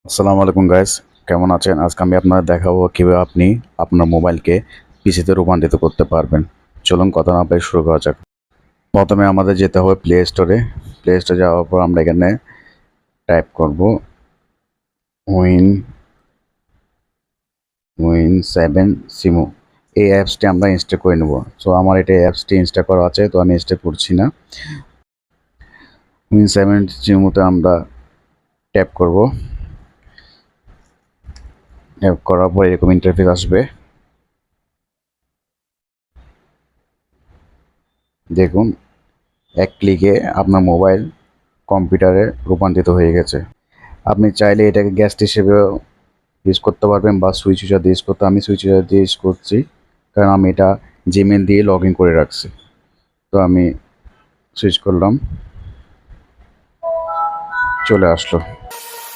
আসসালামু আলাইকুম গাইস, কেমন আছেন? আজকে আমি আপনাদের দেখাবো কিভাবে আপনি আপনার মোবাইলকে পিসিতে রূপান্তরিত করতে পারবেন। চলুন কথা না বাড়িয়ে শুরু করা যাক। প্রথমে আমাদের যেতে হবে প্লে স্টোরে। প্লে স্টোরে যাওয়ার পর আমরা এখানে টাইপ করব উইন উইন 7 সিমু। এই অ্যাপসটি আমরা ইনস্টল করে নেব। সো আমার এটা অ্যাপসটি ইনস্টল করা আছে, তো আমি ইনস্টল করছি না। উইন 7 সিমুতে আমরা ট্যাপ করব। ট্যাপ করার পর এরকম ইন্টারফেস আসবে। দেখুন, এক ক্লিকে আপনার মোবাইল কম্পিউটারে রূপান্তরিত হয়ে গেছে। আপনি চাইলে এটাকে গেস্ট হিসেবেও ইউজ করতে পারবেন বা সুইচ হিসাবে দিয়ে ইউজ করতে। আমি সুইচ হিসাবে দিয়ে ইউজ করছি, কারণ আমি এটা জিমেল দিয়ে লগ ইন করে রাখছি। তো আমি সুইচ করলাম, চলে আসলো।